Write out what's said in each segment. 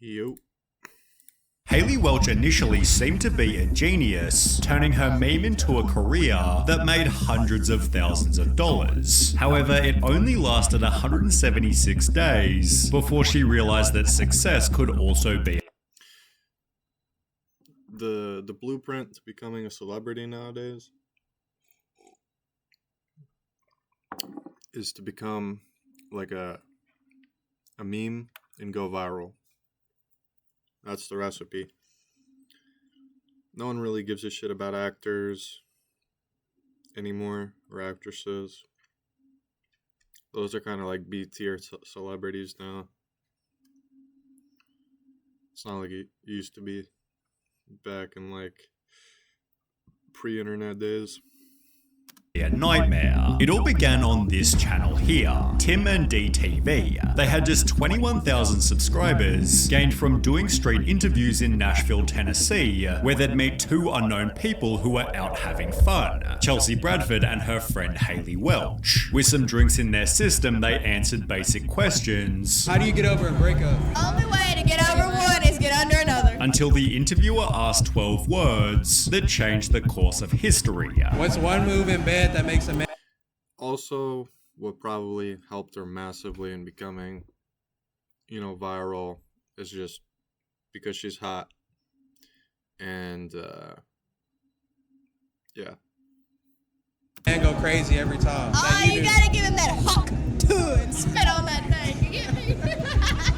Yo. Hayley Welch initially seemed to be a genius, turning her meme into a career that made hundreds of thousands of dollars. However, it only lasted 176 days before she realized that success could also be The blueprint to becoming a celebrity nowadays is to become like a meme and go viral. That's the recipe. No one really gives a shit about actors anymore, or actresses. Those are kind of like B-tier celebrities now. It's not like it used to be back in like pre-internet days. a nightmare. It all began on this channel here, Tim and DTV. They had just 21,000 subscribers, gained from doing street interviews in Nashville, Tennessee, where they'd meet two unknown people who were out having fun, Chelsea Bradford and her friend Hayley Welch. With some drinks in their system, they answered basic questions. How do you get over a breakup? Only way to get over one is get under another. Until the interviewer asked 12 words that changed the course of history. What's one move in bed that makes a man? Also, what probably helped her massively in becoming, viral is just because she's hot. And, yeah. Man go crazy every time. Oh, you gotta give him that hawk tuah and spit on that thing. You get me?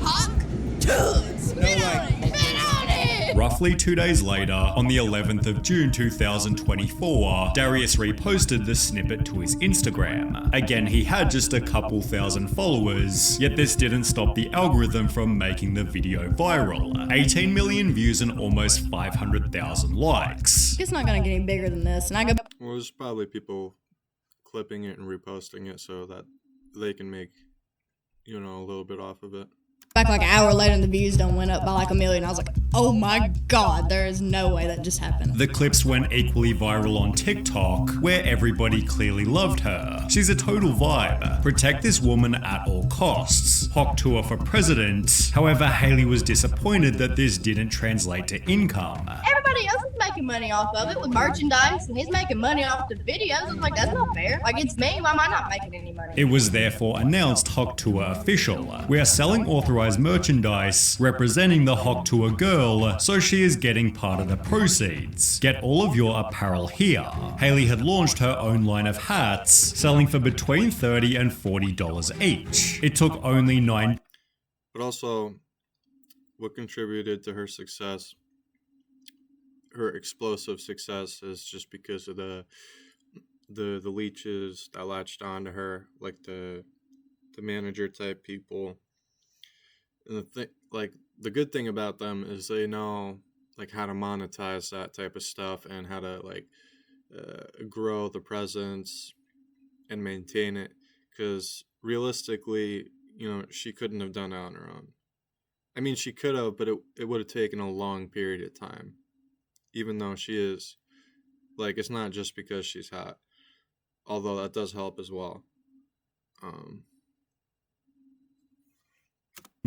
Hawk tuah and spit on it. Spit on it. Roughly 2 days later, on the 11th of June 2024, Darius reposted the snippet to his Instagram. Again, he had just a couple thousand followers, yet this didn't stop the algorithm from making the video viral. 18 million views and almost 500,000 likes. It's not gonna get any bigger than this. And I go, Well, there's probably people clipping it and reposting it so that they can make, a little bit off of it. back like an hour later and the views done went up by like 1 million. I was like, oh my god, there is no way that just happened. The clips went equally viral on TikTok, where everybody clearly loved her. She's a total vibe. Protect this woman at all costs. Hawk Tuah for president. However, Hayley was disappointed that this didn't translate to income. Everybody else is making money off of it with merchandise, and he's making money off the videos. I was like, that's not fair. Like, it's me. Why am I not making any money? It was therefore announced Hawk Tuah official. We are selling authorized merchandise representing the Hawk Tuah girl, so she is getting part of the proceeds. Get all of your apparel here. Hayley had launched her own line of hats, selling for between $30 and $40 each. It took only 9. But also, what contributed to her success, her explosive success, is just because of the leeches that latched onto her, like the manager type people. And the good thing about them is they know like how to monetize that type of stuff and how to grow the presence and maintain it. Because realistically, she couldn't have done it on her own. I mean, she could have, but it would have taken a long period of time. Even though she is, it's not just because she's hot. Although that does help as well.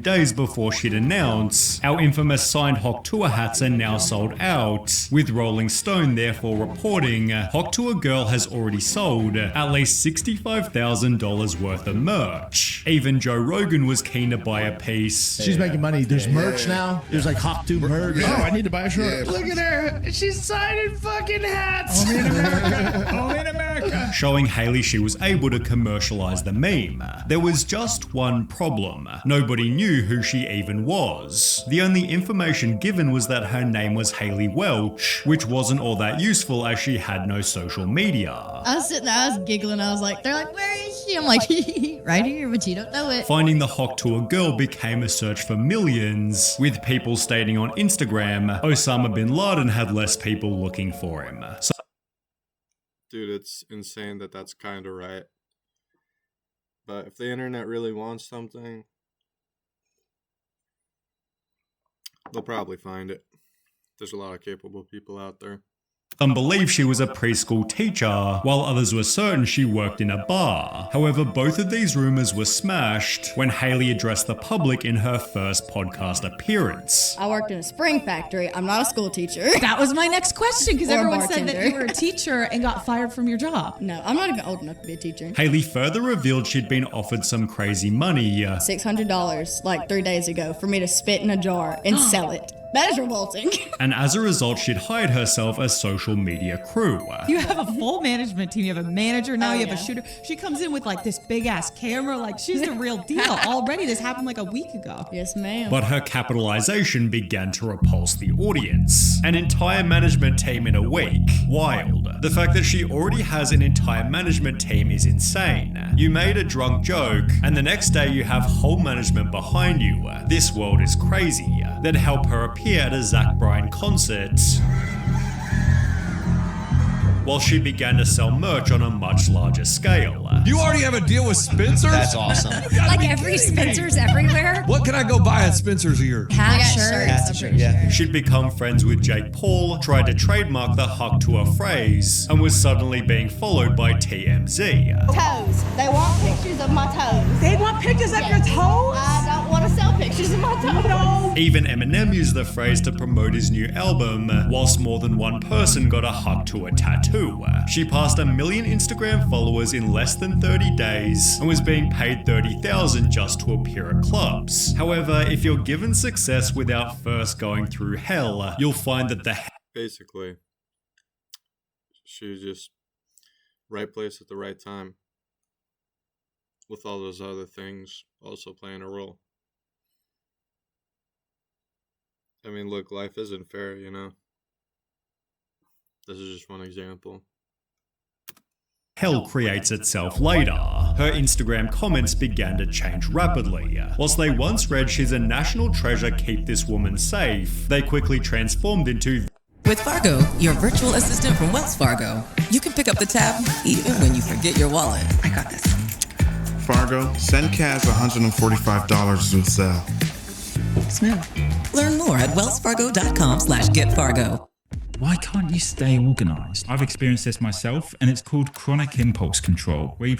Days before she'd announce, our infamous signed Hawk Tuah hats are now sold out, with Rolling Stone therefore reporting Hawk Tuah girl has already sold at least $65,000 worth of merch. Even Joe Rogan was keen to buy a piece. She's making money. There's merch now. There's like Hawk Tuah merch. Yeah. Oh, I need to buy a shirt. Yeah. Look at her. She's signing fucking hats. Only in America. Only in America. Showing Hayley she was able to commercialize the meme. There was just one problem. Nobody knew who she even was. The only information given was that her name was Hayley Welch, which wasn't all that useful as she had no social media. I was sitting there, I was giggling. I was like, they're like, where is she? I'm like, right here, but you don't know it. Finding the Hawk Tuah girl became a search for millions, with people stating on Instagram Osama bin Laden had less people looking for him. Dude, it's insane that that's kind of right. But if the internet really wants something, they'll probably find it. There's a lot of capable people out there. Some believe she was a preschool teacher, while others were certain she worked in a bar. However, both of these rumors were smashed when Haley addressed the public in her first podcast appearance. I worked in a spring factory. I'm not a school teacher. That was my next question, because Or a everyone said that bartender. you were a teacher and got fired from your job. No, I'm not even old enough to be a teacher. Haley further revealed she'd been offered some crazy money. $600 like 3 days ago for me to spit in a jar and sell it. That is revolting. And as a result, she'd hired herself a social media crew. You have a full management team. You have a manager now. Oh, you have yeah. a shooter. She comes in with like this big ass camera. Like, she's the real deal. Already, this happened like a week ago. Yes, ma'am. But her capitalization began to repulse the audience. An entire management team in a week. Wild. The fact that she already has an entire management team is insane. You made a drunk joke, and the next day you have whole management behind you. This world is crazy. Then help her appear at a Zach Bryan concert, while she began to sell merch on a much larger scale. You already have a deal with Spencer's? That's awesome. Like every Spencer's everywhere. What can I go buy at Spencer's here? Hat, got shirt. shirts. That's true, yeah. She'd become friends with Jake Paul, tried to trademark the Huck Tuah phrase, and was suddenly being followed by TMZ. Toes. They want pictures of my toes. They want pictures of your toes? I don't want to sell pictures of my toes. No. Even Eminem used the phrase to promote his new album, whilst more than one person got a Huck Tuah tattoo. She passed 1 million Instagram followers in less than 30 days and was being paid $30,000 just to appear at clubs. However, if you're given success without first going through hell, you'll find that the Basically, she was just right place at the right time, with all those other things also playing a role. I mean, look, life isn't fair, you know? This is just one example. hell creates itself later. Her Instagram comments began to change rapidly. Whilst they once read "she's a national treasure, keep this woman safe," they quickly transformed into With Fargo, your virtual assistant from Wells Fargo, you can pick up the tab even when you forget your wallet. I got this. Fargo, send Kaz $145 to sell. Smooth. Learn more at wellsfargo.com/getfargo. Why can't you stay organized? I've experienced this myself, and it's called chronic impulse control, where you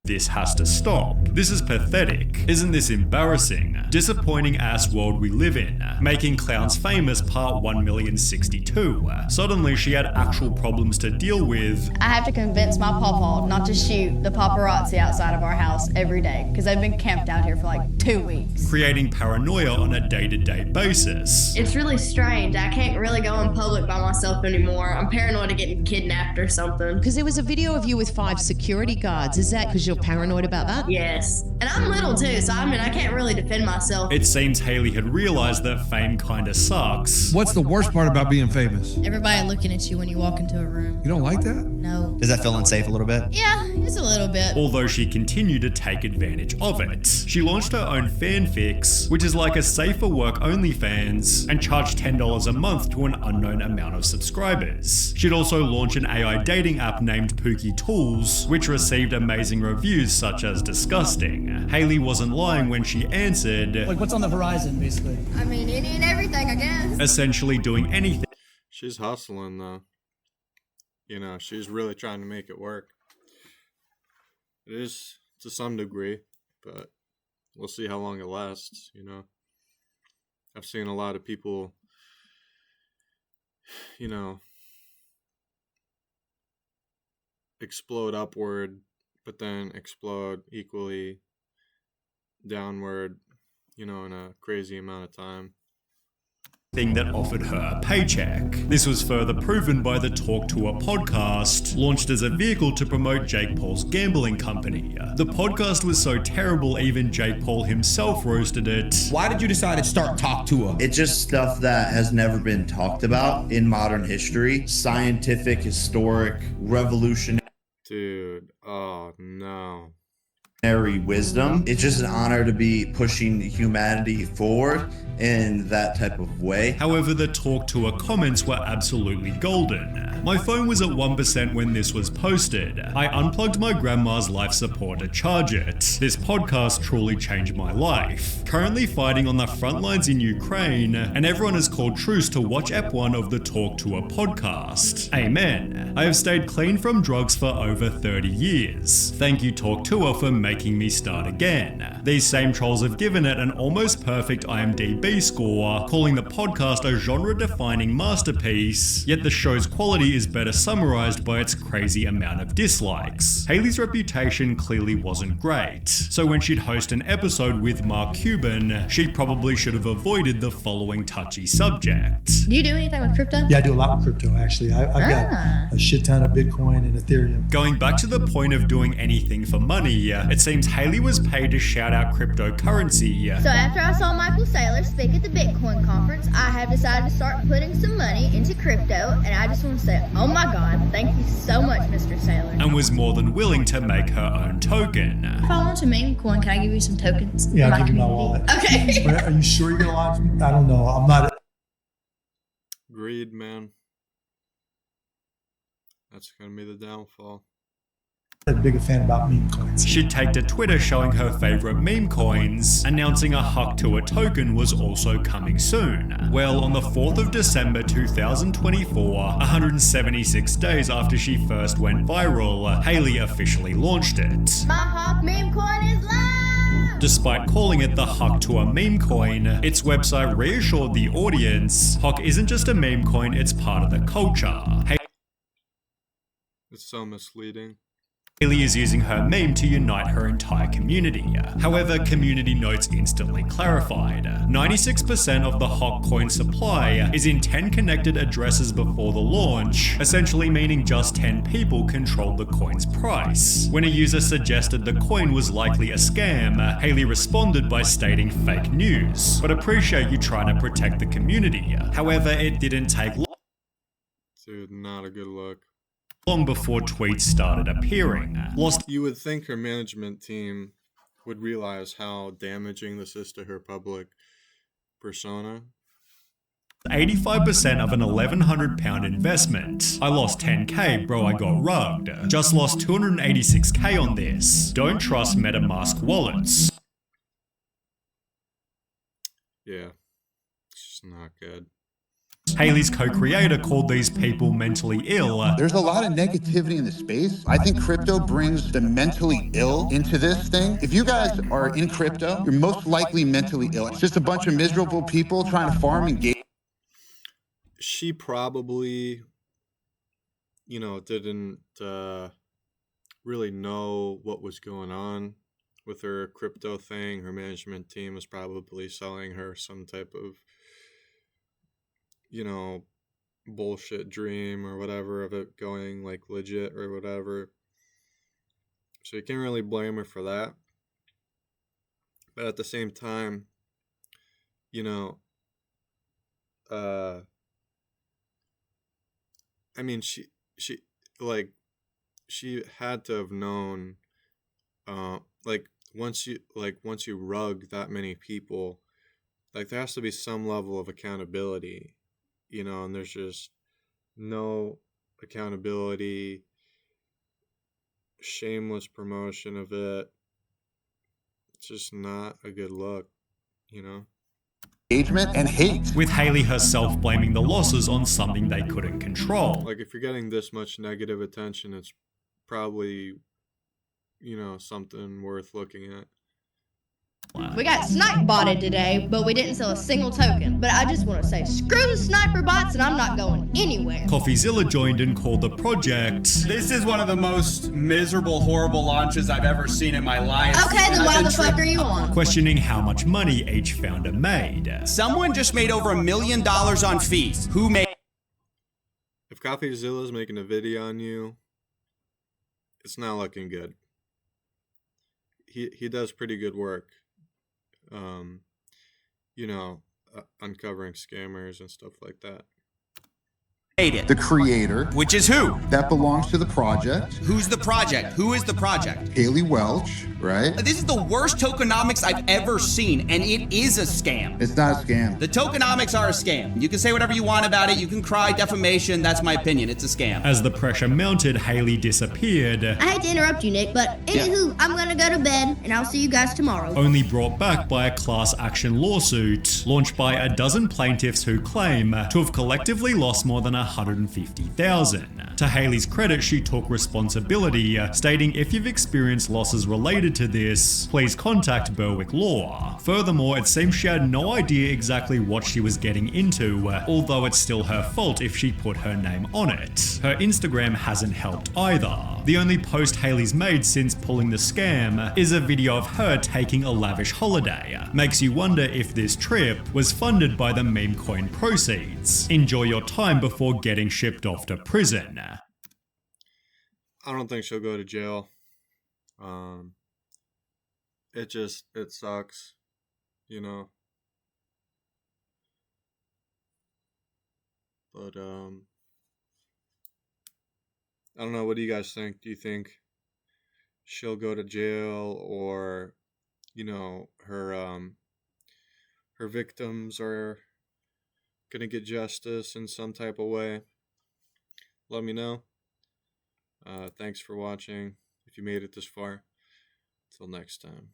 "This has to stop. This is pathetic. Isn't this embarrassing? Disappointing ass world we live in. Making clowns famous part 1,062. Suddenly she had actual problems to deal with. I have to convince my pawpaw not to shoot the paparazzi outside of our house every day because they've been camped out here for like 2 weeks. Creating paranoia on a day-to-day basis. It's really strange. I can't really go in public by myself anymore. I'm paranoid of getting kidnapped or something. Because there was a video of you with 5 security guards. Is that because you're paranoid about that? Yes. And I'm little too, so I mean, I can't really defend myself. It seems Haley had realized that fame kinda sucks. What's the worst part about being famous? Everybody looking at you when you walk into a room. You don't like that? No. Does that feel unsafe a little bit? Yeah, it's a little bit. Although she continued to take advantage of it. She launched her own fanfics, which is like a safer work OnlyFans, and charged $10 a month to an unknown amount of subscribers. She'd also launched an AI dating app named Pookie Tools, which received amazing reviews such as disgusting. Haley wasn't lying when she answered, like, what's on the horizon, basically? I mean, any and everything, I guess. essentially doing anything. She's hustling though. You know, she's really trying to make it work. It is to some degree, but we'll see how long it lasts, you know. I've seen a lot of people, you know, explode upward, but then explode equally downward, you know, in a crazy amount of time. Thing that offered her a paycheck. This was further proven by the Talk Tuah podcast, launched as a vehicle to promote Jake Paul's gambling company. The podcast was so terrible even Jake Paul himself roasted it. Why did you decide to start Talk Tuah? It's just stuff that has never been talked about in modern history. Scientific, historic, revolutionary. Dude, oh no. Wisdom. It's just an honor to be pushing humanity forward in that type of way. However, the Talk Tuah comments were absolutely golden. My phone was at 1% when this was posted. I unplugged my grandma's life support to charge it. This podcast truly changed my life. Currently fighting on the front lines in Ukraine, and everyone has called truce to watch Ep 1 of the Talk Tuah podcast. Amen. I have stayed clean from drugs for over 30 years. Thank you Talk Tuah for making me start again. These same trolls have given it an almost perfect IMDb score, calling the podcast a genre-defining masterpiece, yet the show's quality is better summarized by its crazy amount of dislikes. Hayley's reputation clearly wasn't great, so when she'd host an episode with Mark Cuban, she probably should have avoided the following touchy subject. Do you do anything with crypto? Yeah, I do a lot with crypto, actually. I've got a shit ton of Bitcoin and Ethereum. Going back to the point of doing anything for money, it seems Hayley was paid to shout out cryptocurrency. So after I saw Michael Saylor speak at the Bitcoin conference, I have decided to start putting some money into crypto, and I just want to say, oh my God, thank you so much, Mr. Saylor. And was more than willing to make her own token. If I want a meme coin, can I give you some tokens? Yeah, I'll give you my wallet. Okay. But are you sure you're gonna launch me? I don't know. I'm not. Greed, man. That's gonna be the downfall. A big fan about meme coins. She'd take to Twitter showing her favorite meme coins, announcing a Huck Tuah token was also coming soon. Well, on the 4th of December 2024, 176 days after she first went viral, Hayley officially launched it. My Hawk meme coin is live! Despite calling it the Huck Tuah meme coin, its website reassured the audience, Huck isn't just a meme coin, it's part of the culture. It's so misleading. Hayley is using her meme to unite her entire community. However, community notes instantly clarified. 96% of the Hawk coin supply is in 10 connected addresses before the launch, essentially meaning just 10 people controlled the coin's price. When a user suggested the coin was likely a scam, Hayley responded by stating fake news, but appreciate you trying to protect the community. However, it didn't take long. Dude, not a good look. Long before tweets started appearing. You would think her management team would realize how damaging this is to her public persona. 85% of an £1,100 investment. I lost 10k, bro, I got rugged. Just lost 286k on this. Don't trust MetaMask wallets. Yeah, it's just not good. Hayley's co-creator called these people mentally ill. There's a lot of negativity in the space. I think crypto brings the mentally ill into this thing. If you guys are in crypto, you're most likely mentally ill. It's just a bunch of miserable people trying to farm and gain. She probably, didn't really know what was going on with her crypto thing. Her management team was probably selling her some type of bullshit dream or whatever of it going like legit or whatever. So you can't really blame her for that. But at the same time, I mean, she had to have known, once you rug that many people, like there has to be some level of accountability. And there's just no accountability, shameless promotion of it. It's just not a good look, Engagement and hate. With Hayley herself blaming the losses on something they couldn't control. Like if you're getting this much negative attention, it's probably, something worth looking at. We got snipe botted today, but we didn't sell a single token. But I just want to say, screw the sniper bots, and I'm not going anywhere. CoffeeZilla joined and called the project. This is one of the most miserable, horrible launches I've ever seen in my life. Okay, then why the fuck are you on? Questioning how much money each founder made. Someone just made over $1 million on fees. Who made? If CoffeeZilla's making a video on you, it's not looking good. He does pretty good work. Uncovering scammers and stuff like that. it? The creator. Which is who? That belongs to the project. Who's the project? Who is the project? Haley Welch, right? This is the worst tokenomics I've ever seen, and it is a scam. It's not a scam. The tokenomics are a scam. You can say whatever you want about it. You can cry defamation. That's my opinion. It's a scam. As the pressure mounted, Haley disappeared. I hate to interrupt you, Nick, but anywho, I'm gonna go to bed, and I'll see you guys tomorrow. Only brought back by a class action lawsuit launched by a dozen plaintiffs who claim to have collectively lost more than $150,000. To Haley's credit, she took responsibility, stating if you've experienced losses related to this, please contact Berwick Law. Furthermore, it seems she had no idea exactly what she was getting into, although it's still her fault if she put her name on it. Her Instagram hasn't helped either. The only post Haley's made since pulling the scam is a video of her taking a lavish holiday. Makes you wonder if this trip was funded by the meme coin proceeds. Enjoy your time before getting shipped off to prison. I don't think she'll go to jail. It sucks, you know. But I don't know. What do you guys think? Do you think she'll go to jail, or her victims are gonna get justice in some type of way? Let me know. Thanks for watching. If you made it this far, till next time.